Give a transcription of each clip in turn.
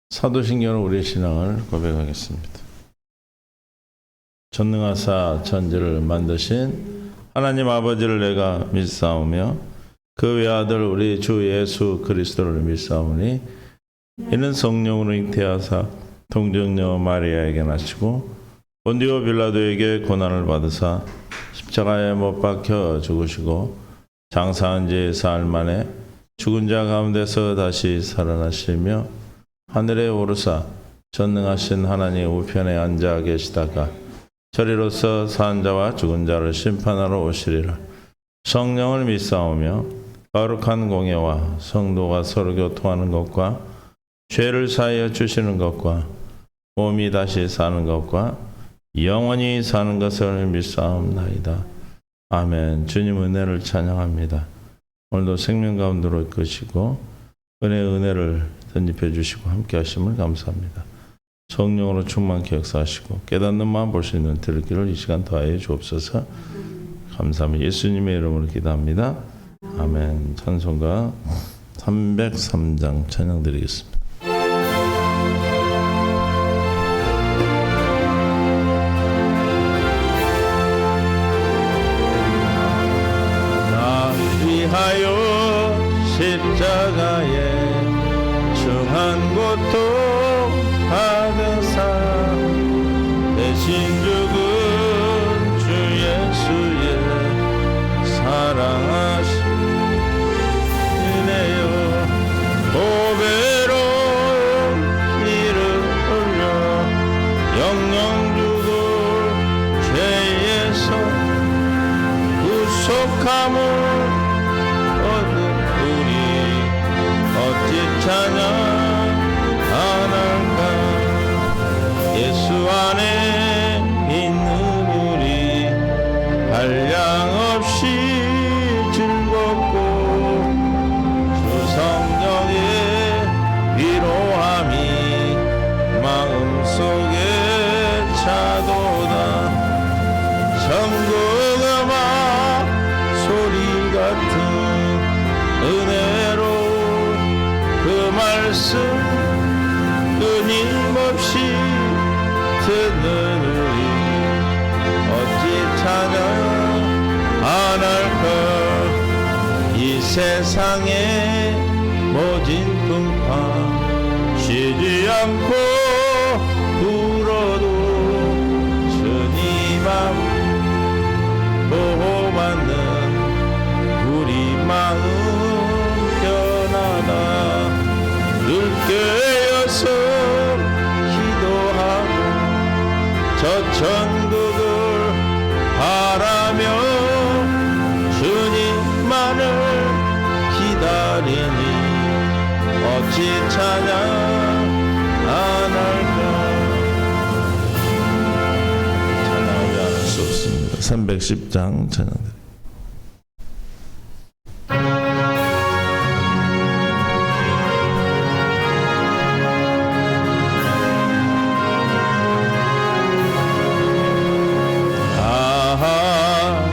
사도신경으로 우리의 신앙을 고백하겠습니다. 전능하사 천지를 만드신 하나님 아버지를 내가 믿사오며 그 외아들 우리 주 예수 그리스도를 믿사오니 이는 성령으로 잉태하사 동정녀 마리아에게 나시고 본디오 빌라도에게 고난을 받으사 십자가에 못 박혀 죽으시고 장사한 지 사흘 만에 죽은 자 가운데서 다시 살아나시며 하늘에 오르사 전능하신 하나님 우편에 앉아 계시다가 저리로서 산 자와 죽은 자를 심판하러 오시리라. 성령을 믿사오며 거룩한 공예와 성도가 서로 교통하는 것과 죄를 사하여 주시는 것과 몸이 다시 사는 것과 영원히 사는 것을 믿사옵나이다. 아멘. 주님 은혜를 찬양합니다. 오늘도 생명 가운데로 이끄시고 은혜의 은혜를 덧입혀 주시고 함께 하심을 감사합니다. 성령으로 충만케 역사하시고 깨닫는 마음 볼 수 있는 들을 길을 이 시간 더하여 주옵소서. 감사합니다. 예수님의 이름으로 기도합니다. 아멘. 찬송가 303장 찬양 드리겠습니다. 나 위하여 십자가에 중한 고통 받으사 대신 죽은 주 예수의 사랑하신 은혜여 고배로운 이름 올려 영영 죽을 죄에서 구속함을 얻은 우리 어찌 찬양 예수 안에 있는 우리 한량없이 즐겁고 주 성령의 위로함이 마음속에 차도다. 천국 음악 소리 같은 은혜로운 그 말씀 끊임없이 듣는 우리 어찌 찬양 안 할까. 이 세상의 모진 풍파 쉬지 않고 불어도 주님 앞 보호받는 우리 마음 편하다. 늘 깨어서 저 천국을 바라며 주님만을 기다리니 어찌 찬양 안 할까. 찬양하지 않을 수 없습니다. 310장 찬양드립니다.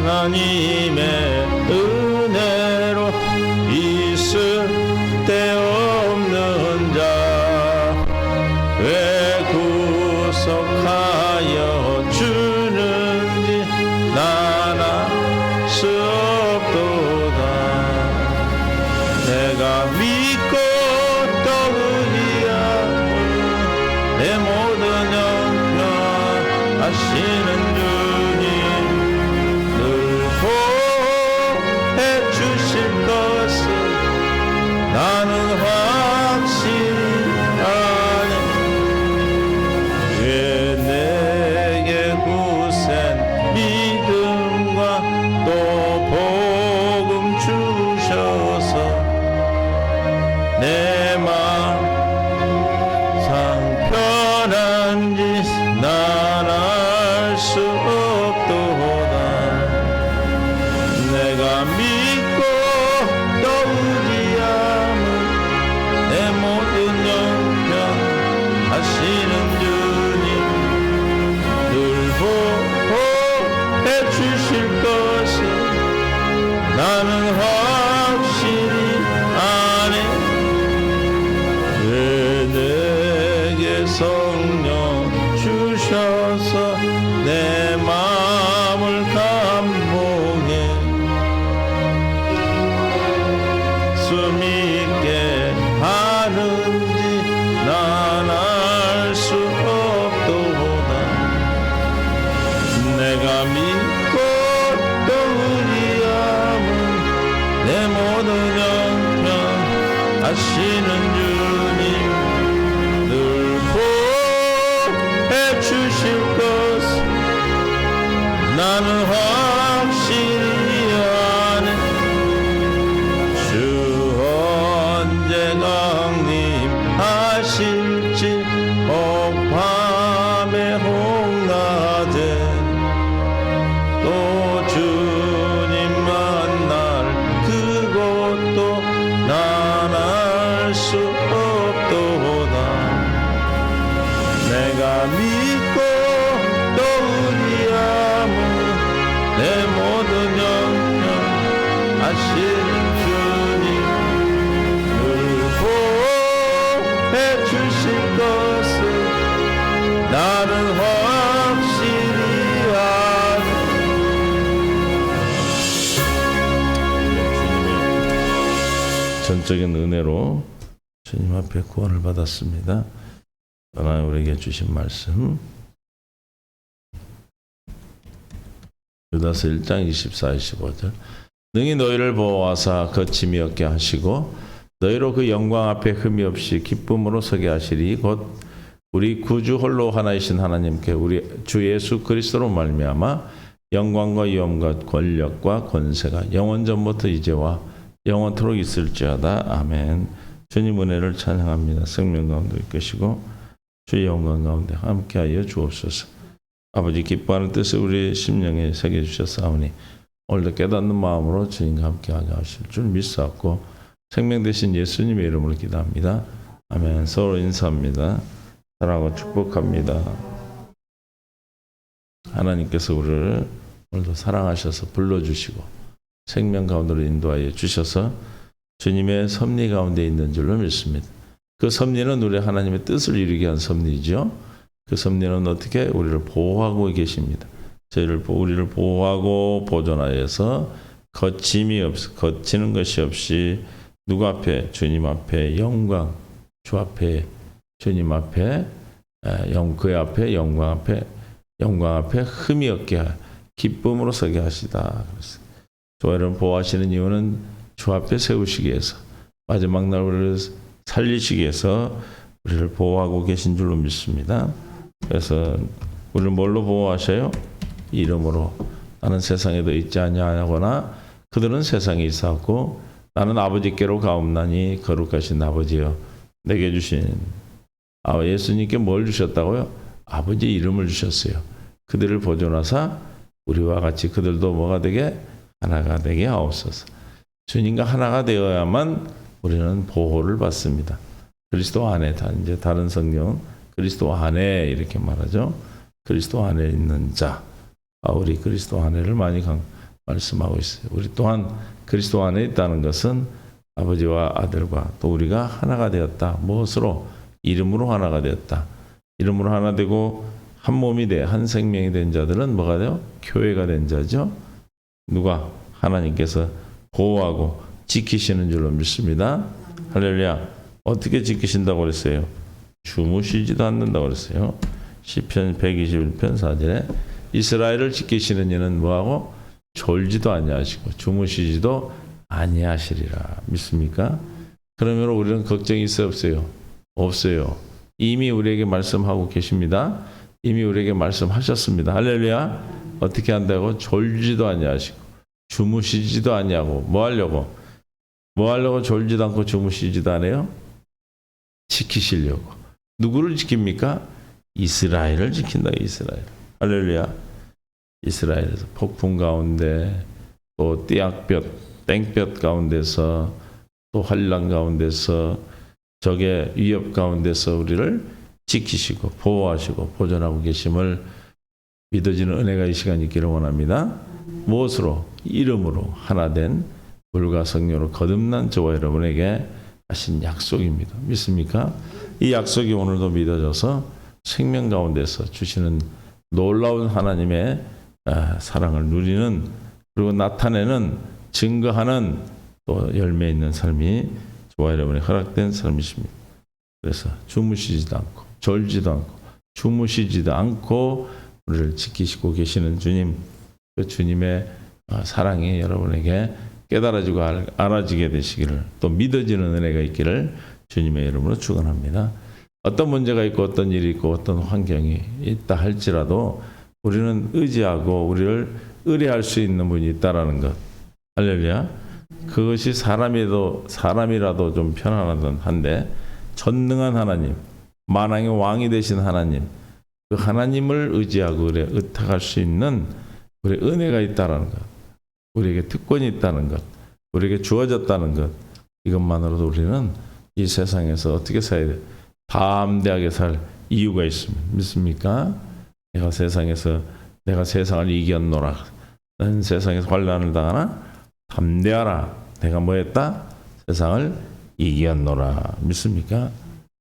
하나님의 은혜로 있을 데 없는 자 왜 구속하여 주는지 난 알 수 없도다. 내가 믿고 또 의지하고 내 모든 영광 하시는 나는 확실히 아네. 왜 내게 굳센 믿음과 또 복음 주셔서 내 마음 상편한지 난 알 수 없도다. 내가 믿고 또 의지하는 내 모든 영광 하시는 주님 늘 보호해 주실 것을 나는 확실히 아네. 있게 하는지 난 알 수 없도다. 내가 믿고 또 의리함은 내 모든 영광 하시는 주님 늘 보호해 주실 것 나는 확실히 아네. 주 언제 강림하실지 혹밤에 혹낮에 또 주님 만날 그것도 난 알 수 없도다. 내가 믿고 또 의리함은 내 모든 영광 하시는 주님 늘 보호해 주실 것을 나는 확실히 아네. 주님의 전적인 은혜로 주님 앞에 구원을 받았습니다. 하나님 우리에게 주신 말씀 유다서 1장 24, 25절. 능히 너희를 보호하사 거침이 없게 하시고 너희로 그 영광 앞에 흠이 없이 기쁨으로 서게 하시리. 곧 우리 구주 홀로 하나이신 하나님께 우리 주 예수 그리스도로 말미암아 영광과 위엄과 권력과 권세가 영원 전부터 이제와 영원토록 있을지어다. 아멘. 주님 은혜를 찬양합니다. 생명 가운데 계시고 주의 영광 가운데 함께하여 주옵소서. 아버지 기뻐하는 뜻을 우리 심령에 새겨주셨사오니 오늘도 깨닫는 마음으로 주님과 함께하게 하실 줄 믿사옵고 생명 되신 예수님의 이름으로 기도합니다. 아멘. 서로 인사합니다. 사랑하고 축복합니다. 하나님께서 우리를 오늘도 사랑하셔서 불러주시고 생명 가운데로 인도하여 주셔서 주님의 섭리 가운데 있는 줄로 믿습니다. 그 섭리는 우리 하나님의 뜻을 이루게 한 섭리죠. 그 섭리는 어떻게 우리를 보호하고 계십니다. 우리를 보호하고 보존하여서 거치는 것이 없이 누구 앞에? 주님 앞에 영광, 주 앞에 주님 앞에 그 앞에 영광 앞에 흠이 없게 기쁨으로 서게 하시다. 저희를 보호하시는 이유는 주 앞에 세우시기 위해서 마지막 날 우리를 살리시기 위해서 우리를 보호하고 계신 줄로 믿습니다. 그래서 우리를 뭘로 보호하셔요? 이름으로. 나는 세상에도 있지 아니하거나 그들은 세상에 있었고 나는 아버지께로 가옵나니 거룩하신 아버지여 내게 주신 예수님께 뭘 주셨다고요? 아버지 이름을 주셨어요. 그들을 보존하사 우리와 같이 그들도 뭐가 되게? 하나가 되게 하옵소서. 주님과 하나가 되어야만 우리는 보호를 받습니다. 그리스도 안에 이제 다른 성경 그리스도 안에 이렇게 말하죠. 그리스도 안에 있는 자. 우리 그리스도 안에를 많이 말씀하고 있어요. 우리 또한 그리스도 안에 있다는 것은 아버지와 아들과 또 우리가 하나가 되었다. 무엇으로? 이름으로 하나가 되었다. 이름으로 하나 되고 한 몸이 돼 한 생명이 된 자들은 뭐가 돼요? 교회가 된 자죠. 누가? 하나님께서 보호하고 지키시는 줄로 믿습니다. 할렐루야. 어떻게 지키신다고 그랬어요? 주무시지도 않는다고 그랬어요. 시편 121편 4절에 이스라엘을 지키시는 이는 뭐하고? 졸지도 아니하시고 주무시지도 아니하시리라. 믿습니까? 그러면 우리는 걱정이 있어요? 없어요? 없어요. 이미 우리에게 말씀하고 계십니다. 이미 우리에게 말씀하셨습니다. 할렐루야. 어떻게 한다고? 졸지도 아니하시고 주무시지도 아니하고 뭐 하려고 졸지도 않고 주무시지도 않아요? 지키시려고. 누구를 지킵니까? 이스라엘을 지킨다. 이스라엘. 할렐루야. 이스라엘에서 폭풍 가운데 또 땡볕 가운데서 또 환난 가운데서 적의 위협 가운데서 우리를 지키시고 보호하시고 보존하고 계심을 믿어지는 은혜가 이 시간 있기를 원합니다. 무엇으로? 이름으로 하나된 물과 성령으로 거듭난 저와 여러분에게 하신 약속입니다. 믿습니까? 이 약속이 오늘도 믿어져서 생명 가운데서 주시는 놀라운 하나님의 사랑을 누리는 그리고 나타내는 증거하는 또 열매 있는 삶이 저와 여러분이 허락된 삶이십니다. 그래서 주무시지도 않고 졸지도 않고 주무시지도 않고 우리를 지키시고 계시는 주님, 그 주님의 사랑이 여러분에게 깨달아지고 알아지게 되시기를, 또 믿어지는 은혜가 있기를 주님의 이름으로 축원합니다. 어떤 문제가 있고 어떤 일이 있고 어떤 환경이 있다 할지라도 우리는 의지하고 우리를 의뢰할 수 있는 분이 있다라는 것. 할렐루야. 그것이 사람이라도 좀 편안하던 한데 전능한 하나님, 만왕의 왕이 되신 하나님, 그 하나님을 의지하고 의탁할 수 있는 우리 은혜가 있다라는 것, 우리에게 특권이 있다는 것, 우리에게 주어졌다는 것, 이것만으로도 우리는 이 세상에서 어떻게 살아야 돼? 담대하게 살 이유가 있습니다. 믿습니까? 내가 세상을 이겼노라. 넌 세상에서 환난을 당하나 담대하라. 내가 뭐 했다? 세상을 이겼노라. 믿습니까?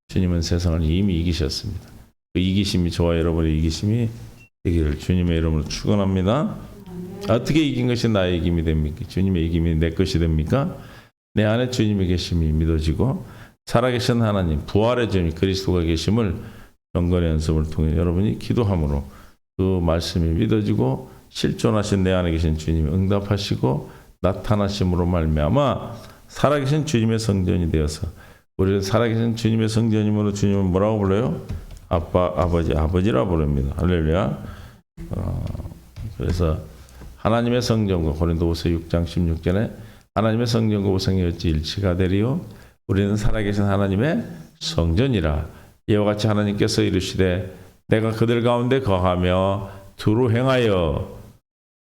주님은 세상을 이미 이기셨습니다. 그 이기심이, 저와 여러분의 이기심이 되기를 주님의 이름으로 축원합니다. 어떻게 이긴 것이 나의 이김이 됩니까? 주님의 이김이 내 것이 됩니까? 내 안에 주님의 계심이 믿어지고 살아계신 하나님, 부활의 주님 그리스도가 계심을 경건의 연습을 통해 여러분이 기도함으로 그 말씀이 믿어지고 실존하신 내 안에 계신 주님이 응답하시고 나타나심으로 말미암아 살아계신 주님의 성전이 되어서, 우리는 살아계신 주님의 성전이므로 주님은 뭐라고 불러요? 아버지라 부릅니다. 할렐루야. 그래서 하나님의 성전과 고린도후서 6장 16절에 하나님의 성전과 우상이 어찌 일치가 되리요? 우리는 살아계신 하나님의 성전이라. 이와 같이 하나님께서 이르시되 내가 그들 가운데 거하며 두루 행하여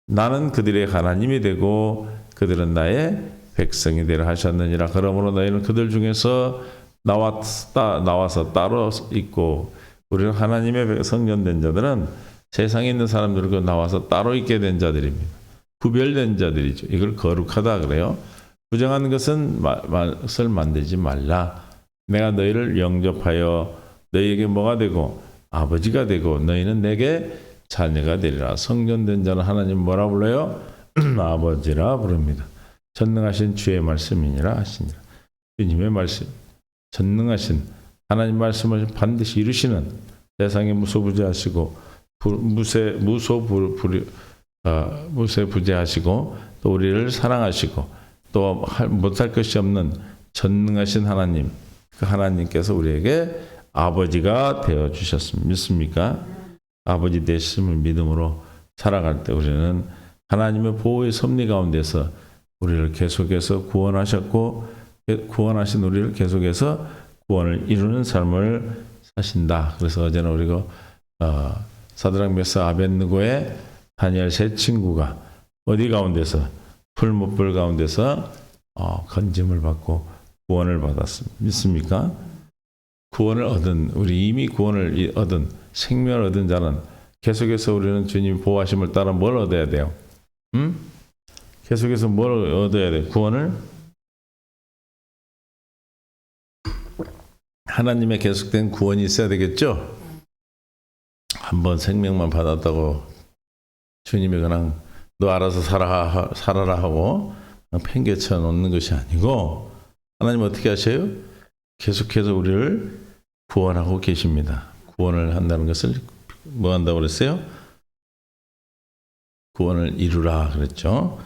나는 그들의 하나님이 되고 그들은 나의 백성이 되라 하셨느니라. 그러므로 너희는 그들 중에서 나와서 따로 있고, 우리는 하나님의 성전된 자들은 세상에 있는 사람들과 나와서 따로 있게 된 자들입니다. 구별된 자들이죠. 이걸 거룩하다 그래요. 부정한 것을 만들지 말라. 내가 너희를 영접하여 너희에게 뭐가 되고 아버지가 되고 너희는 내게 자녀가 되리라. 성전된 자는 하나님 뭐라 불러요? 아버지라 부릅니다. 전능하신 주의 말씀이니라 하시니라. 주님의 말씀, 전능하신 하나님 말씀을 반드시 이루시는, 세상에 무소부재하시고 무쇠부재하시고 또 우리를 사랑하시고 또 못할 것이 없는 전능하신 하나님, 그 하나님께서 우리에게 아버지가 되어 주셨습니다. 믿습니까? 아버지 되심을 믿음으로 살아갈 때 우리는 하나님의 보호의 섭리 가운데서 우리를 계속해서 구원하셨고, 구원하신 우리를 계속해서 구원을 이루는 삶을 사신다. 그래서 어제는 우리가 사드락 메사 아벳느고의 다니엘 세 친구가 어디 가운데서, 풀무불 가운데서 건짐을 받고 구원을 받았습니다. 믿습니까? 구원을 얻은, 우리 이미 구원을 얻은, 생명을 얻은 자는 계속해서 우리는 주님 보호하심을 따라 뭘 얻어야 돼요? 계속해서 뭘 얻어야 돼요? 구원을? 하나님의 계속된 구원이 있어야 되겠죠? 한번 생명만 받았다고 주님이 그냥 너 알아서 살아라 하고 팽개쳐 놓는 것이 아니고, 하나님 어떻게 하셔요? 계속해서 우리를 구원하고 계십니다. 구원을 한다는 것을 뭐 한다고 그랬어요? 구원을 이루라 그랬죠.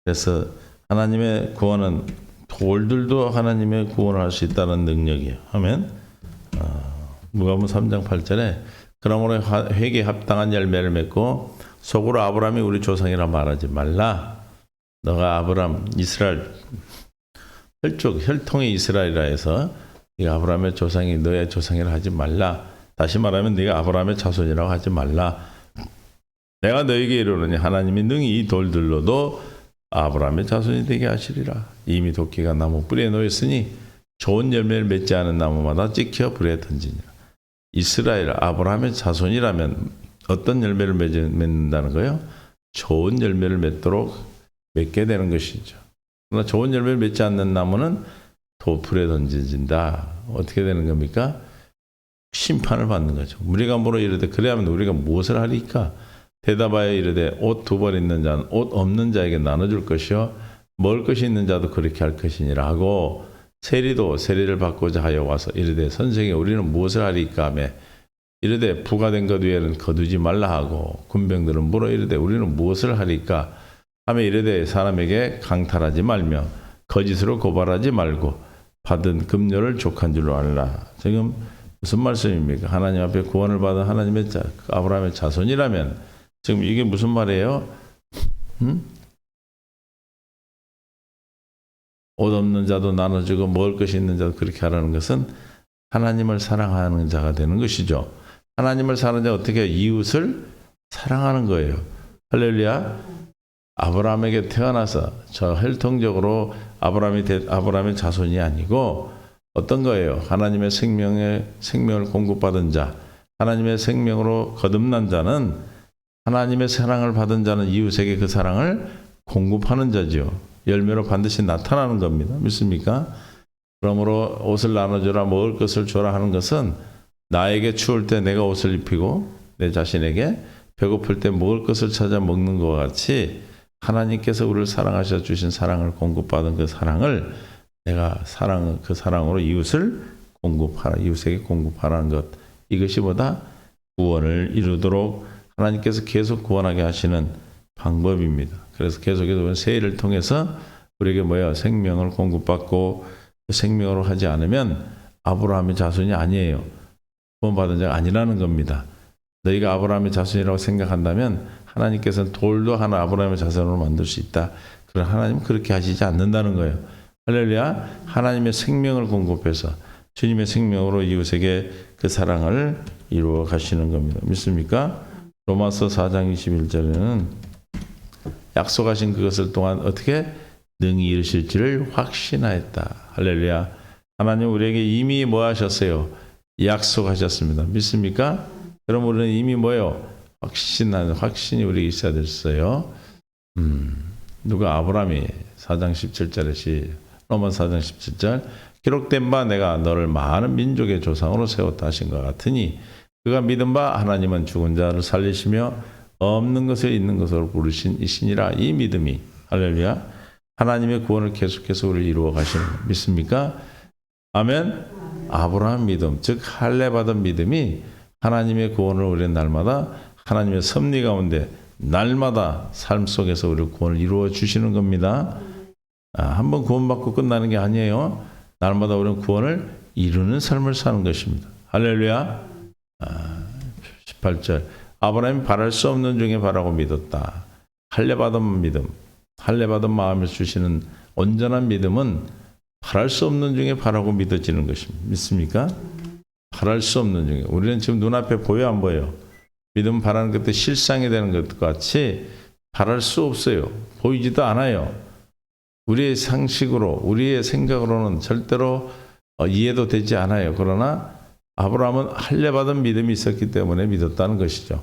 그래서 하나님의 구원은 돌들도 하나님의 구원을 할 수 있다는 능력이에요. 아멘. 누가복음 3장 8절에 그러므로 회개에 합당한 열매를 맺고 속으로 아브라함이 우리 조상이라 말하지 말라. 너가 아브라함 이스라엘 혈통의 이스라엘이라 해서 네가 아브라함의 조상이 너의 조상이라 하지 말라. 다시 말하면 네가 아브라함의 자손이라고 하지 말라. 내가 너에게 이르노니 하나님이 능히 이 돌들로도 아브라함의 자손이 되게 하시리라. 이미 도끼가 나무 뿌리에 놓였으니 좋은 열매를 맺지 않은 나무마다 찍혀 불에 던지니라. 이스라엘 아브라함의 자손이라면 어떤 열매를 맺는다는 거예요? 좋은 열매를 맺게 되는 것이죠. 그러나 좋은 열매를 맺지 않는 나무는 불에 던져진다. 어떻게 되는 겁니까? 심판을 받는 거죠. 우리가 뭐로 이르되 그래 하면 우리가 무엇을 하리까? 대답하여 이르되 옷 두 벌 있는 자는 옷 없는 자에게 나눠줄 것이요 먹을 것이 있는 자도 그렇게 할 것이니라 하고 세리도 세리를 받고자 하여 와서 이르되 선생님 우리는 무엇을 하리까 하며 이르되 부가된 것 외에는 거두지 말라 하고 군병들은 물어 이르되 우리는 무엇을 하리까 하며 이르되 사람에게 강탈하지 말며 거짓으로 고발하지 말고 받은 급료를 족한 줄로 알라. 지금 무슨 말씀입니까? 하나님 앞에 구원을 받은 하나님의 아브라함의 자손이라면 지금 이게 무슨 말이에요? 옷 없는 자도 나눠주고 먹을 것이 있는 자도 그렇게 하라는 것은 하나님을 사랑하는 자가 되는 것이죠. 하나님을 사랑하는 자가 어떻게 이웃을 사랑하는 거예요. 할렐루야. 아브라함에게 태어나서 저 혈통적으로 아브라함의 자손이 아니고 어떤 거예요? 하나님의 생명을 공급받은 자, 하나님의 생명으로 거듭난 자는 하나님의 사랑을 받은 자는 이웃에게 그 사랑을 공급하는 자죠. 열매로 반드시 나타나는 겁니다. 믿습니까? 그러므로 옷을 나눠주라 먹을 것을 줘라 하는 것은 나에게 추울 때 내가 옷을 입히고 내 자신에게 배고플 때 먹을 것을 찾아 먹는 것과 같이 하나님께서 우리를 사랑하셔 주신 사랑을 공급받은 그 사랑을 내가 그 사랑으로 이웃을 공급하라, 이웃에게 공급하라는 것. 이것이 보다 구원을 이루도록 하나님께서 계속 구원하게 하시는 방법입니다. 그래서 계속해서 세일을 통해서 우리에게 생명을 공급받고 생명으로 하지 않으면 아브라함의 자손이 아니에요. 구원받은 자가 아니라는 겁니다. 너희가 아브라함의 자손이라고 생각한다면 하나님께서는 돌도 하나 아브라함의 자손으로 만들 수 있다. 그러나 하나님은 그렇게 하시지 않는다는 거예요. 할렐루야. 하나님의 생명을 공급해서 주님의 생명으로 이웃에게 그 사랑을 이루어 가시는 겁니다. 믿습니까? 로마서 4장 21절에는 약속하신 그것을 또한 어떻게 능히 이루실지를 확신하였다. 할렐루야. 하나님 우리에게 이미 뭐 하셨어요? 약속하셨습니다. 믿습니까? 그럼 우리는 이미 확신이 우리에게 있어야 됐어요. 누가 아브라함이 4장 17절에 로마 4장 17절 기록된 바 내가 너를 많은 민족의 조상으로 세웠다 하신 것 같으니 그가 믿은 바 하나님은 죽은 자를 살리시며 없는 것을 있는 것으로 부르신 이시니라. 이 믿음이 할렐루야 하나님의 구원을 계속해서 우리를 이루어 가시는 것 믿습니까? 아멘. 아브라함 믿음 즉 할례 받은 믿음이 하나님의 구원을 우리는 날마다 하나님의 섭리 가운데 날마다 삶 속에서 우리 구원을 이루어 주시는 겁니다. 한번 구원받고 끝나는 게 아니에요. 날마다 우리는 구원을 이루는 삶을 사는 것입니다. 할렐루야. 18절 아브라함이 바랄 수 없는 중에 바라고 믿었다. 할례받은 믿음, 할례받은 마음을 주시는 온전한 믿음은 바랄 수 없는 중에 바라고 믿어지는 것입니다. 믿습니까? 바랄 수 없는 중에 우리는 지금 눈앞에 보여 안 보여? 믿음 바라는 것도 실상이 되는 것 같이 바랄 수 없어요. 보이지도 않아요. 우리의 상식으로 우리의 생각으로는 절대로 이해도 되지 않아요. 그러나 아브라함은 할례받은 믿음이 있었기 때문에 믿었다는 것이죠.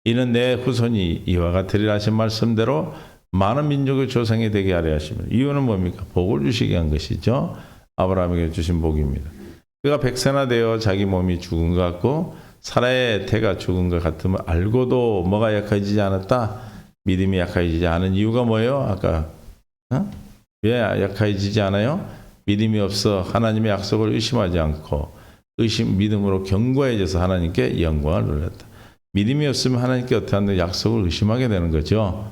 이는 내 후손이 이와 같으리라 하신 말씀대로 많은 민족의 조상이 되게 하려 하시면 이유는 뭡니까? 복을 주시게 한 것이죠. 아브라함에게 주신 복입니다. 그가 백세나 되어 자기 몸이 죽은 것 같고 사라의 태가 죽은 것 같으면 알고도 뭐가 약해지지 않았다? 믿음이 약해지지 않은 이유가 뭐예요? 아까 왜 약해지지 않아요? 믿음이 없어 하나님의 약속을 의심하지 않고 믿음으로 견고해져서 하나님께 영광을 돌렸다. 믿음이 없으면 하나님께 어떻게 하는 약속을 의심하게 되는 거죠.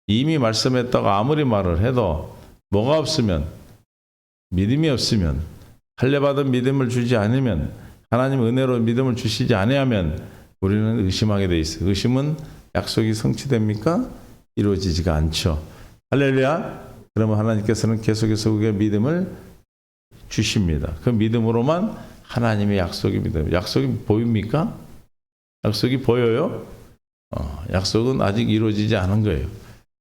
이미 말씀했다고 아무리 말을 해도 뭐가 없으면 믿음이 없으면 할례받은 믿음을 주지 않으면 하나님 은혜로 믿음을 주시지 않으면 우리는 의심하게 돼 있어요. 의심은 약속이 성취됩니까? 이루어지지가 않죠. 할렐루야. 그러면 하나님께서는 계속해서 우리의 믿음을 주십니다. 그 믿음으로만 하나님의 약속입니다. 약속이 보입니까? 약속이 보여요? 약속은 아직 이루어지지 않은 거예요.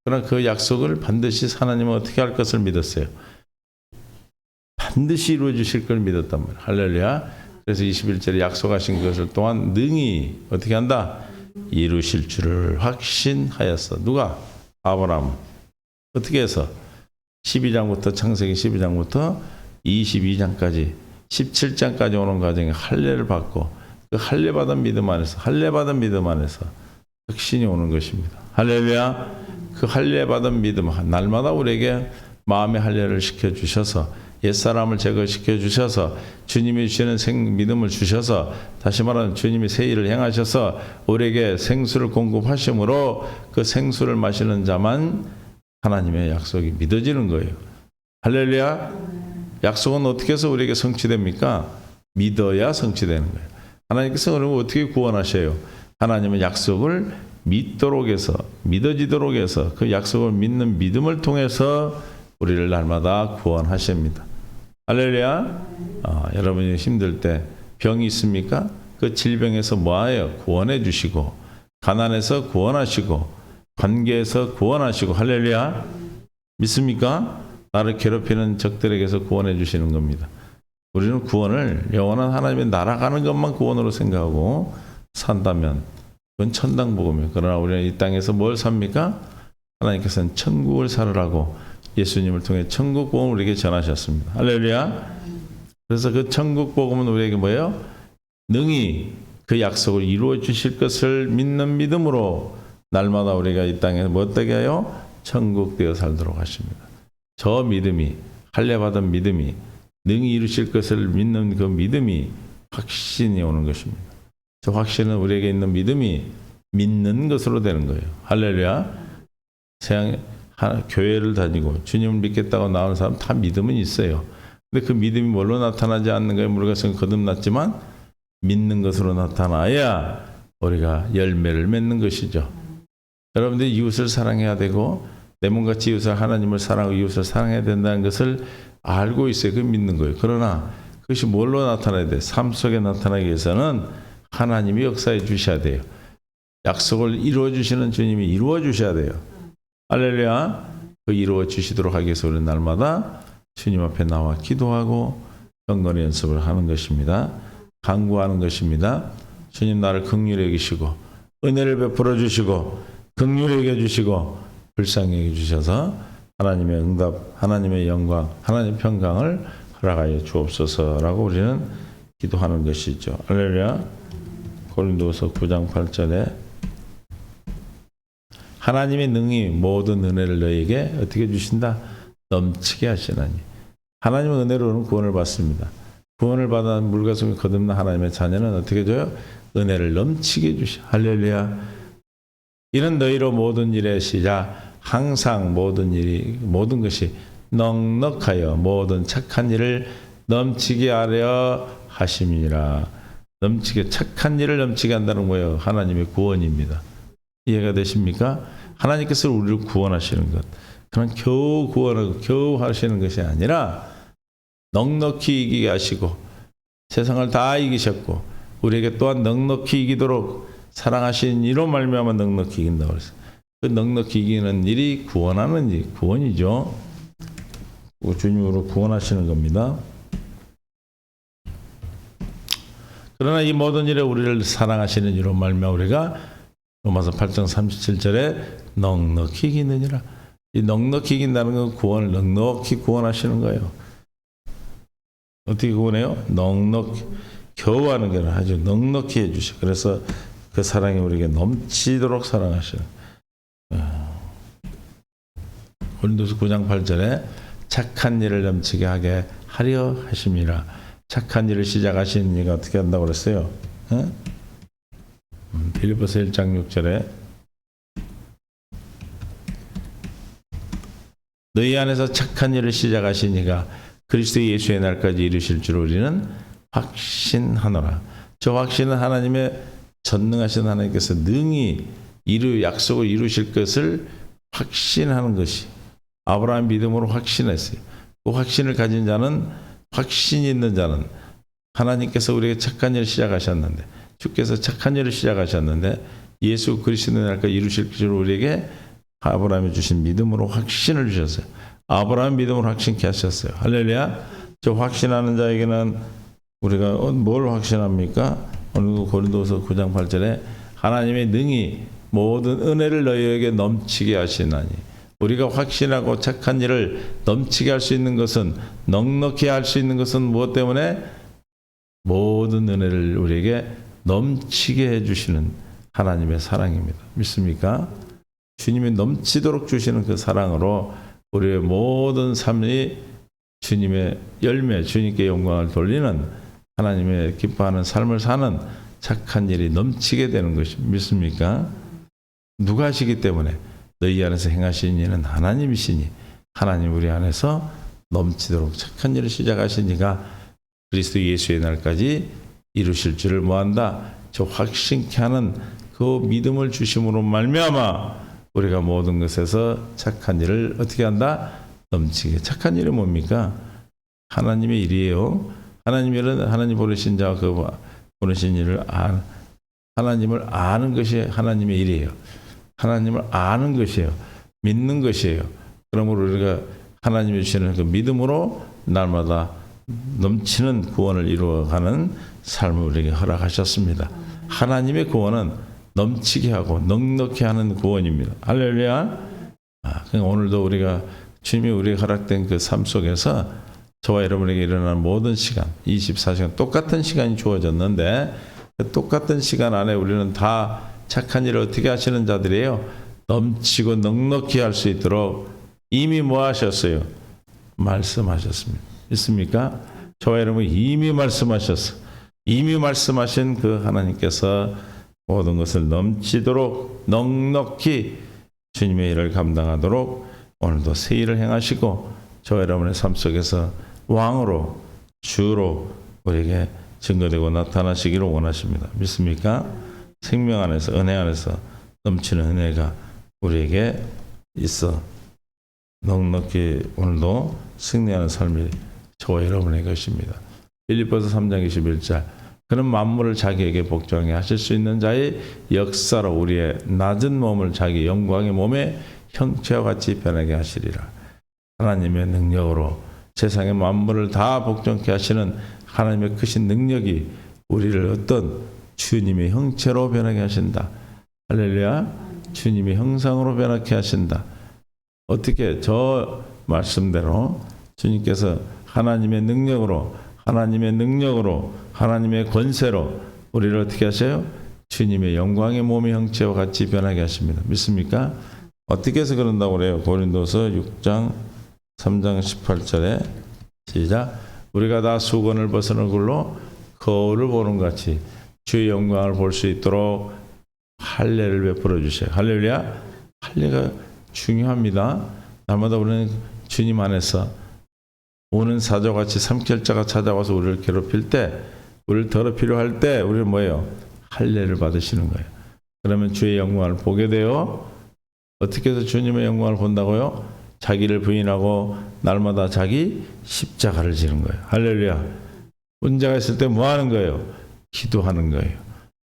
그러나 그 약속을 반드시 하나님은 어떻게 할 것을 믿었어요. 반드시 이루어 주실 걸 믿었단 말이에요. 할렐루야. 그래서 21절에 약속하신 것을 또한 능히 어떻게 한다? 이루실 줄을 확신하였어. 누가? 아브라함. 어떻게 해서? 12장부터 창세기 12장부터 22장까지 17장까지 오는 과정에 할례를 받고 그 할례받은 믿음 안에서 확신이 오는 것입니다. 할렐루야. 그 할례받은 믿음 날마다 우리에게 마음의 할례를 시켜주셔서 옛사람을 제거시켜 주셔서 주님이 주시는 믿음을 주셔서 다시 말하면 주님이 새 일을 행하셔서 우리에게 생수를 공급하심으로 그 생수를 마시는 자만 하나님의 약속이 믿어지는 거예요. 할렐루야. 약속은 어떻게 해서 우리에게 성취됩니까? 믿어야 성취되는 거예요. 하나님께서 그러면 어떻게 구원하셔요? 하나님은 약속을 믿도록 해서 믿어지도록 해서 그 약속을 믿는 믿음을 통해서 우리를 날마다 구원하십니다. 할렐루야. 여러분이 힘들 때 병이 있습니까? 그 질병에서 뭐하여 구원해 주시고 가난에서 구원하시고 관계에서 구원하시고 할렐루야. 믿습니까? 나를 괴롭히는 적들에게서 구원해 주시는 겁니다. 우리는 구원을 영원한 하나님의 나라 가는 것만 구원으로 생각하고 산다면 그건 천당복음이에요. 그러나 우리는 이 땅에서 뭘 삽니까? 하나님께서는 천국을 살으라고 예수님을 통해 천국 복음을 우리에게 전하셨습니다. 할렐루야. 그래서 그 천국 복음은 우리에게 뭐예요? 능히 그 약속을 이루어 주실 것을 믿는 믿음으로 날마다 우리가 이 땅에서 뭐 어떻게 해요? 천국 되어 살도록 하십니다. 저 믿음이 할례받은 믿음이 능히 이루실 것을 믿는 그 믿음이 확신이 오는 것입니다. 저 확신은 우리에게 있는 믿음이 믿는 것으로 되는 거예요. 할렐루야. 교회를 다니고 주님을 믿겠다고 나오는 사람 다 믿음은 있어요. 근데 그 믿음이 뭘로 나타나지 않는 거예요? 우리가 거듭났지만 믿는 것으로 나타나야 우리가 열매를 맺는 것이죠. 여러분들 이웃을 사랑해야 되고 내 몸같이 이웃을 하나님을 사랑하고 이웃을 사랑해야 된다는 것을 알고 있어요. 그 믿는 거예요. 그러나 그것이 뭘로 나타나야 돼요? 삶 속에 나타나기 위해서는 하나님이 역사해 주셔야 돼요. 약속을 이루어 주시는 주님이 이루어 주셔야 돼요. 할렐루야. 그 이루어 주시도록 하기 위해서 우리는 날마다 주님 앞에 나와 기도하고 경건의 연습을 하는 것입니다. 간구하는 것입니다. 주님 나를 긍휼히 여기시고 은혜를 베풀어 주시고 긍휼히 여겨 주시고 불쌍히 여겨 주셔서 하나님의 응답, 하나님의 영광, 하나님의 평강을 허락하여 주옵소서라고 우리는 기도하는 것이죠. 할렐루야. 고린도서 9장 8절에 하나님의 능히 모든 은혜를 너희에게 어떻게 주신다? 넘치게 하시나니. 하나님의 은혜로는 구원을 받습니다. 구원을 받아 물가슴에 거듭난 하나님의 자녀는 어떻게 줘요? 은혜를 넘치게 주시. 할렐루야. 이는 너희로 모든 일의 시작 항상 모든 것이 넉넉하여 모든 착한 일을 넘치게 하려 하심이라. 넘치게 착한 일을 넘치게 한다는 거예요. 하나님의 구원입니다. 이해가 되십니까? 하나님께서 우리를 구원하시는 것. 그냥 겨우 구원하고 겨우 하시는 것이 아니라 넉넉히 이기게 하시고 세상을 다 이기셨고 우리에게 또한 넉넉히 이기도록 사랑하신 이로 말미암아 넉넉히 이긴다고 그랬어요. 그 넉넉히 이기는 일이 구원하는 일, 구원이죠. 주님으로 구원하시는 겁니다. 그러나 이 모든 일에 우리를 사랑하시는 이로 말미암아 우리가 로마서 8장 37절에 넉넉히 이기느니라. 이 넉넉히 이긴다는 건 구원을 넉넉히 구원하시는 거예요. 어떻게 구원해요? 넉넉히 겨우 하는 게 아니라 아주 넉넉히 해주셔. 그래서 그 사랑이 우리에게 넘치도록 사랑하셔. 고린도서 9장 8절에 착한 일을 넘치게 하게 하려 하심이라. 착한 일을 시작하신 이가 어떻게 한다고 그랬어요? 빌립보서 1장 6절에 너희 안에서 착한 일을 시작하신 이가 그리스도 예수의 날까지 이루실 줄 우리는 확신하노라. 저 확신은 하나님의 전능하신 하나님께서 능히 약속을 이루실 것을 확신하는 것이 아브라함 믿음으로 확신했어요. 그 확신을 가진 자는 확신이 있는 자는 하나님께서 우리에게 착한 일을 시작하셨는데 주께서 착한 일을 시작하셨는데 예수 그리스도의 날까지 이루실 줄 우리에게 아브라함이 주신 믿음으로 확신을 주셨어요. 아브라함 믿음으로 확신케 하셨어요. 할렐루야. 저 확신하는 자에게는 우리가 뭘 확신합니까? 오늘 고린도서 9장 8절에 하나님의 능히 모든 은혜를 너희에게 넘치게 하시나니. 우리가 확신하고 착한 일을 넘치게 할 수 있는 것은 넉넉히 할 수 있는 것은 무엇 때문에? 모든 은혜를 우리에게 넘치게 해주시는 하나님의 사랑입니다. 믿습니까? 주님이 넘치도록 주시는 그 사랑으로 우리의 모든 삶이 주님의 열매, 주님께 영광을 돌리는 하나님의 기뻐하는 삶을 사는 착한 일이 넘치게 되는 것이 믿습니까? 누가 하시기 때문에 너희 안에서 행하신 이는 하나님이시니 하나님 우리 안에서 넘치도록 착한 일을 시작하시니가 그리스도 예수의 날까지 이루실 줄을 뭐한다? 저 확신케 하는 그 믿음을 주심으로 말미암아 우리가 모든 것에서 착한 일을 어떻게 한다? 넘치게. 착한 일은 뭡니까? 하나님의 일이에요. 하나님의 일은 하나님 보내신 자와 그 보내신 일을 하나님을 아는 것이 하나님의 일이에요. 하나님을 아는 것이에요. 믿는 것이에요. 그러므로 우리가 하나님이 주시는 그 믿음으로 날마다 넘치는 구원을 이루어가는 삶을 우리에게 허락하셨습니다. 하나님의 구원은 넘치게 하고 넉넉히 하는 구원입니다. 할렐루야. 그러니까 오늘도 우리가 주님이 우리에게 허락된 그 삶 속에서 저와 여러분에게 일어나는 모든 시간, 24시간 똑같은 시간이 주어졌는데 그 똑같은 시간 안에 우리는 다 착한 일을 어떻게 하시는 자들이에요? 넘치고 넉넉히 할 수 있도록 이미 뭐 하셨어요? 말씀하셨습니다. 있습니까? 저와 여러분 이미 말씀하셨어. 이미 말씀하신 그 하나님께서 모든 것을 넘치도록 넉넉히 주님의 일을 감당하도록 오늘도 새 일을 행하시고 저와 여러분의 삶 속에서 왕으로 주로 우리에게 증거되고 나타나시기를 원하십니다. 믿습니까? 생명 안에서 은혜 안에서 넘치는 은혜가 우리에게 있어 넉넉히 오늘도 승리하는 삶이 저와 여러분의 것입니다. 빌립보서 3장 21절 그는 만물을 자기에게 복종하게 하실 수 있는 자의 역사로 우리의 낮은 몸을 자기 영광의 몸의 형체와 같이 변하게 하시리라. 하나님의 능력으로 세상의 만물을 다 복종케 하시는 하나님의 크신 능력이 우리를 어떤 주님의 형체로 변하게 하신다. 할렐루야. 주님의 형상으로 변하게 하신다. 어떻게? 저 말씀대로 주님께서 하나님의 능력으로 하나님의 권세로 우리를 어떻게 하셔요? 주님의 영광의 몸의 형체와 같이 변하게 하십니다. 믿습니까? 어떻게 해서 그런다고 그래요? 고린도서 6장 3장 18절에 시작. 우리가 다 수건을 벗은 얼굴로 거울을 보는 것 같이 주의 영광을 볼 수 있도록 할례를 베풀어 주세요. 할렐루야. 할례가 중요합니다. 날마다 우리는 주님 안에서 오는 사자같이 삼킬자가 찾아와서 우리를 괴롭힐 때, 우리를 더럽히려 할 때 우리는 뭐예요? 할례를 받으시는 거예요. 그러면 주의 영광을 보게 돼요. 어떻게 해서 주님의 영광을 본다고요? 자기를 부인하고 날마다 자기 십자가를 지는 거예요. 할렐루야. 문제가 있을 때 뭐 하는 거예요? 기도하는 거예요.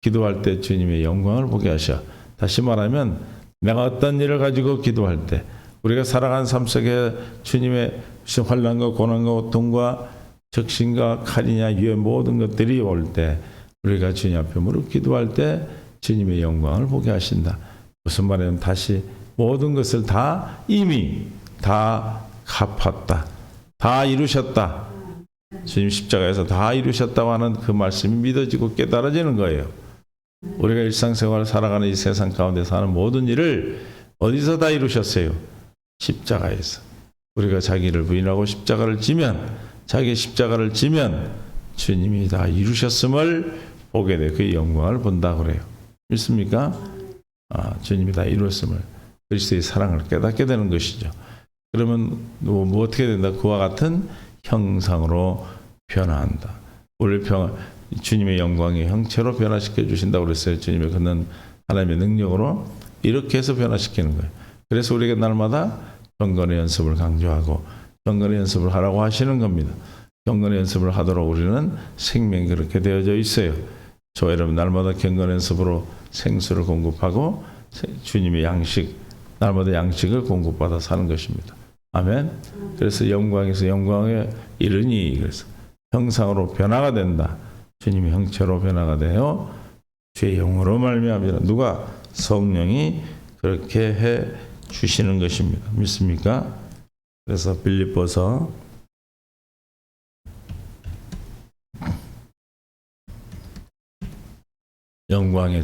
기도할 때 주님의 영광을 보게 하셔. 다시 말하면 내가 어떤 일을 가지고 기도할 때 우리가 살아가는 삶 속에 주님의 환난과 고난과 고통과 적신과 칼이냐 유의 모든 것들이 올 때 우리가 주님 앞에 무릎 기도할 때 주님의 영광을 보게 하신다. 무슨 말이냐면 다시 모든 것을 다 이미 다 갚았다. 다 이루셨다. 주님 십자가에서 다 이루셨다고 하는 그 말씀이 믿어지고 깨달아지는 거예요. 우리가 일상생활을 살아가는 이 세상 가운데서 하는 모든 일을 어디서 다 이루셨어요? 십자가에서. 우리가 자기를 부인하고 자기 십자가를 지면 주님이 다 이루셨음을 보게 돼. 그 영광을 본다고 그래요. 믿습니까? 주님이 다 이루었음을 그리스도의 사랑을 깨닫게 되는 것이죠. 그러면 뭐 어떻게 된다? 그와 같은 형상으로 변화한다. 우리를 주님의 영광의 형체로 변화시켜 주신다고 그랬어요. 주님의 그는 하나님의 능력으로 이렇게 해서 변화시키는 거예요. 그래서 우리가 날마다 경건의 연습을 강조하고 경건의 연습을 하라고 하시는 겁니다. 경건의 연습을 하도록 우리는 생명이 그렇게 되어져 있어요. 저와 여러분 날마다 경건의 연습으로 생수를 공급하고 주님의 날마다 양식을 공급받아 사는 것입니다. 아멘. 그래서 영광에서 영광에 이르니 그래서 형상으로 변화가 된다. 주님의 형체로 변화가 되어 주의 영으로 말미암이라. 누가? 성령이 그렇게 해 주시는 것입니다. 믿습니까? 그래서 빌립보서 영광의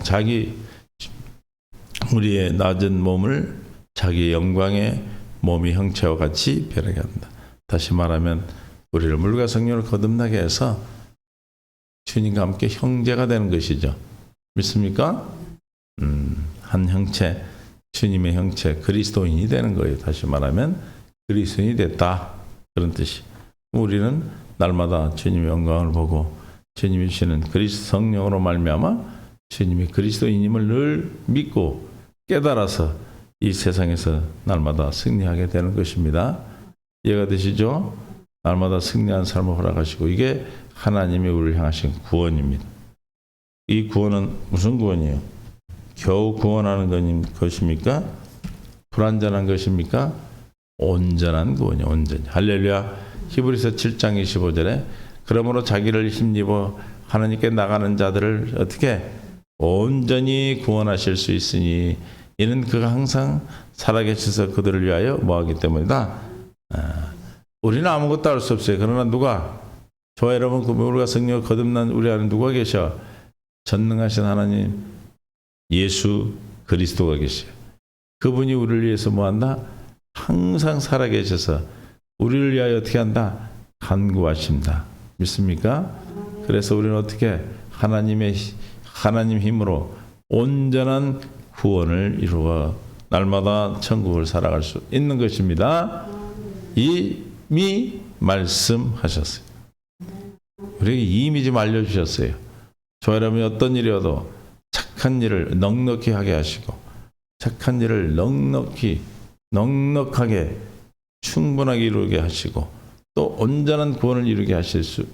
우리의 낮은 몸을 자기 영광의 몸이 형체와 같이 변하게 한다. 다시 말하면 우리를 물과 성령을 거듭나게 해서 주님과 함께 형제가 되는 것이죠. 믿습니까? 한 형체, 주님의 형체, 그리스도인이 되는 거예요. 다시 말하면 그리스도인이 됐다. 그런 뜻이. 우리는 날마다 주님의 영광을 보고 주님이 주시는 그리스도 성령으로 말미암아 주님이 그리스도인임을 늘 믿고 깨달아서 이 세상에서 날마다 승리하게 되는 것입니다. 이해가 되시죠? 날마다 승리한 삶을 허락하시고 이게 하나님이 우리를 향하신 구원입니다. 이 구원은 무슨 구원이에요? 겨우 구원하는 것입니까? 불완전한 것입니까? 온전한 구원이요. 온전히. 할렐루야. 히브리서 7장 25절에 그러므로 자기를 힘입어 하나님께 나가는 자들을 어떻게 온전히 구원하실 수 있으니 이는 그가 항상 살아계셔서 그들을 위하여 뭐하기 때문이다. 우리는 아무것도 할 수 없어요. 그러나 누가? 저와 여러분, 우리가 성령을 거듭난 우리 안에 누가 계셔? 전능하신 하나님 예수 그리스도가 계셔요. 그분이 우리를 위해서 뭐한다? 항상 살아계셔서 우리를 위하여 어떻게 한다? 간구하신다. 믿습니까? 그래서 우리는 어떻게 하나님 힘으로 온전한 구원을 이루어 날마다 천국을 살아갈 수 있는 것입니다. 이미 말씀하셨어요. 우리에게 이미 좀 알려주셨어요. 저 여러분이 어떤 일이어도 착한 일을 넉넉히 하게 하시고 착한 일을 넉넉하게 충분하게 이루게 하시고 또 온전한 구원을 이루게 하실 수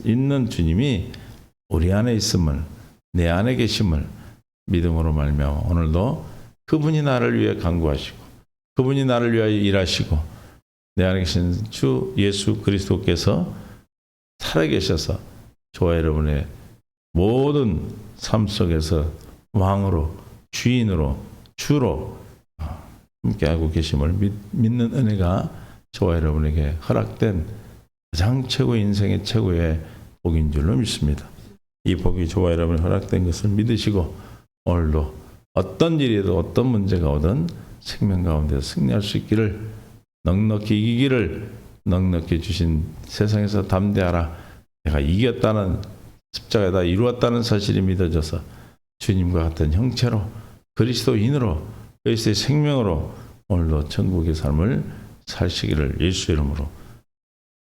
있는 주님이 우리 안에 있음을, 내 안에 계심을 믿음으로 말미암아 오늘도 그분이 나를 위해 간구하시고 그분이 나를 위하여 일하시고 내 안에 계신 주 예수 그리스도께서 살아계셔서 저와 여러분의 모든 삶 속에서 왕으로, 주인으로, 주로 함께하고 계심을 믿는 은혜가 저와 여러분에게 허락된 가장 최고의 인생의 최고의 복인 줄로 믿습니다. 이 복이 저와 여러분이 허락된 것을 믿으시고 오늘도 어떤 일이든 어떤 문제가 오든 생명 가운데 승리할 수 있기를 넉넉히 이기기를 넉넉히 주신 세상에서 담대하라. 내가 이겼다는 십자가에다 이루었다는 사실이 믿어져서 주님과 같은 형체로 그리스도인으로 그리스도의 생명으로 오늘도 천국의 삶을 사시기를 예수 이름으로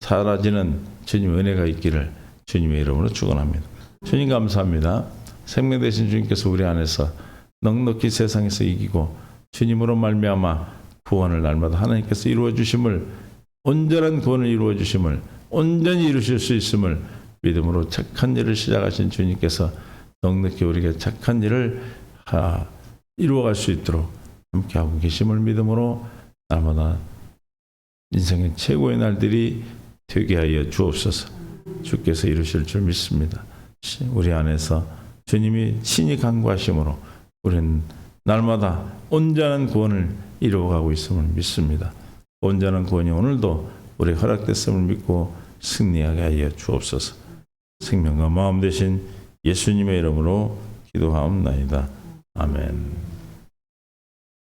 사라지는 주님의 은혜가 있기를 주님의 이름으로 축원합니다. 주님 감사합니다. 생명 되신 주님께서 우리 안에서 넉넉히 세상에서 이기고 주님으로 말미암아 구원을 날마다 하나님께서 이루어 주심을 온전한 구원을 이루어 주심을 온전히 이루실 수 있음을 믿음으로 착한 일을 시작하신 주님께서 넉넉히 우리에게 착한 일을 이루어갈 수 있도록 함께하고 계심을 믿음으로 날마다 인생의 최고의 날들이 되게 하여 주옵소서. 주께서 이루실 줄 믿습니다. 우리 안에서 주님이 친히 간구하심으로 우리는 날마다 온전한 구원을 이루어가고 있음을 믿습니다. 온전한 구원이 오늘도 우리 허락됐음을 믿고 승리하게 하여 주옵소서. 생명과 마음 되신 예수님의 이름으로 기도하옵나이다. 아멘.